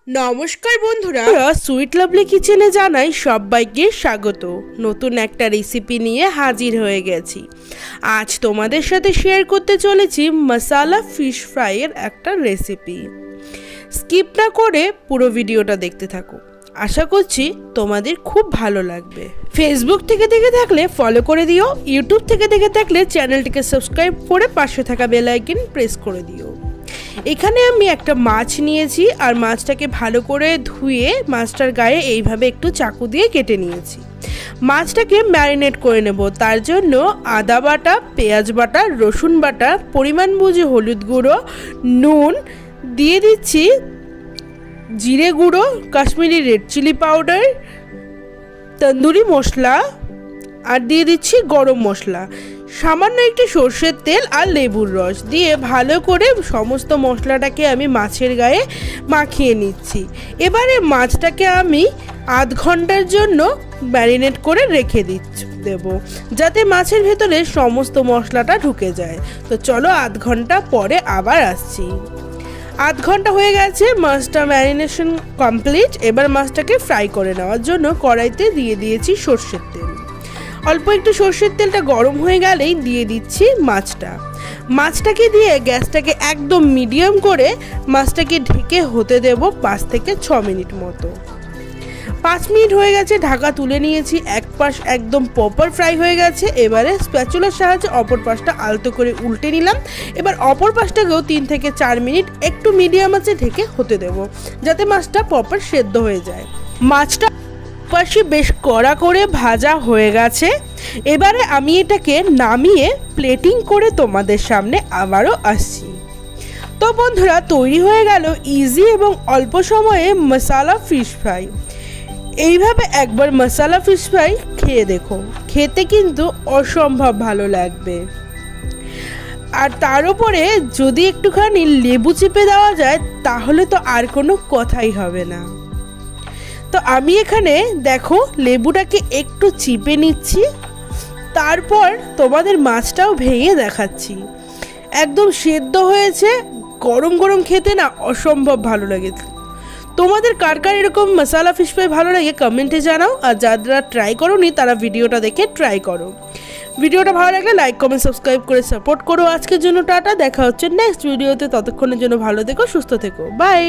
নমস্কার বন্ধুরা, sweet lovely কিচেনে জানাই সবাইকে স্বাগত। নতুন একটা রেসিপি নিয়ে হাজির হয়ে গেছি। আজ তোমাদের সাথে শেয়ার করতে চলেছি মশালা ফিশ ফ্রাইয়ের একটা রেসিপি। স্কিপ না করে পুরো ভিডিওটা দেখতে থাকো, আশা করছি তোমাদের খুব ভালো লাগবে। ফেসবুক থেকে দেখে থাকলে ফলো করে দিও, ইউটিউব থেকে দেখে থাকলে চ্যানেলটিকে সাবস্ক্রাইব করে পাশে থাকা বেল আইকন প্রেস করে দিও। এখানে আমি একটা মাছ নিয়েছি আর মাছটাকে ভালো করে ধুয়ে মাছটার গায়ে এইভাবে একটু চাকু দিয়ে কেটে নিয়েছি। মাছটাকে ম্যারিনেট করে নেব। তার জন্য আদা বাটা, পেঁয়াজ বাটা, রসুন বাটা, পরিমাণ বুঝে হলুদ গুঁড়ো, নুন দিয়ে দিচ্ছি, জিরে গুঁড়ো, Kashmiri red chilli powder, tandoori masala আর দিয়ে দিচ্ছি গরম মশলা, সামান্য একটু সর্ষের তেল আর লেবুর রস দিয়ে ভালো করে সমস্ত মশলাটাকে আমি মাছের গায়ে মাখিয়ে নিচ্ছি। এবারে মাছটাকে আমি আধ ঘন্টার জন্য ম্যারিনেট করে রেখে দেবো, যাতে মাছের ভেতরে সমস্ত মশলাটা ঢুকে যায়। তো চলো আধ ঘন্টা পরে আবার আসছি। আধ ঘন্টা হয়ে গেছে, মাছটা ম্যারিনেশন কমপ্লিট। এবার মাছটাকে ফ্রাই করে নেওয়ার জন্য কড়াইতে দিয়ে দিয়েছি সর্ষের তেল। অল্প একটু সর্ষের তেলটা গরম হয়ে গেলেই দিয়ে দিচ্ছি মাছটাকে দিয়ে গ্যাসটাকে একদম মিডিয়াম করে মাছটাকে ঢেকে হতে দেব 5 থেকে 6 মিনিট মতো। 5 মিনিট হয়ে গেছে, ঢাকা তুলে নিয়েছি। এক পাশ একদম প্রপার ফ্রাই হয়ে গেছে। এবারে স্প্যাচুলার সাহায্যে অপর পাশটা আলতো করে উল্টে নিলাম। এবার অপর পাশটাকেও 3 থেকে 4 মিনিট একটু মিডিয়াম আঁচে ঢেকে হতে দেব, যাতে মাছটা প্রপার সেদ্ধ হয়ে যায়। মাছটা পাশে বেশ কড়া করে ভাজা হয়ে গেছে। এবারে আমি এটাকে নামিয়ে প্লেটিং করে তোমাদের সামনে আবারও আসছি। তো বন্ধুরা, তৈরি হয়ে গেল ইজি এবং অল্প সময়ে মশালা ফিশ ফ্রাই। এইভাবে একবার মশালা ফিশ ফ্রাই খেয়ে দেখো, খেতে কিন্তু অসম্ভব ভালো লাগবে। আর তার উপরে যদি একটুখানি লেবু চিপে দেওয়া যায় তাহলে তো আর কোনো কথাই হবে না। তো আমি এখানে দেখো লেবুটাকে একটু চিপে নিচ্ছি, তারপর তোমাদের মাছটাও ভেঙে দেখাচ্ছি। একদম সেদ্ধ হয়েছে, গরম গরম খেতে না অসম্ভব ভালো লাগে। তোমাদের কার কার এরকম মশালা ফিশ ফ্রাই ভালো লাগে কমেন্টে জানাও। আর যারা ট্রাই করোনি তারা ভিডিওটা দেখে ট্রাই করো। ভিডিওটা ভালো লাগলে লাইক, কমেন্ট, সাবস্ক্রাইব করে সাপোর্ট করো। আজকের জন্য টাটা, দেখা হচ্ছে নেক্সট ভিডিওতে। ততক্ষণের জন্য ভালো থেকো, সুস্থ থেকো, বাই।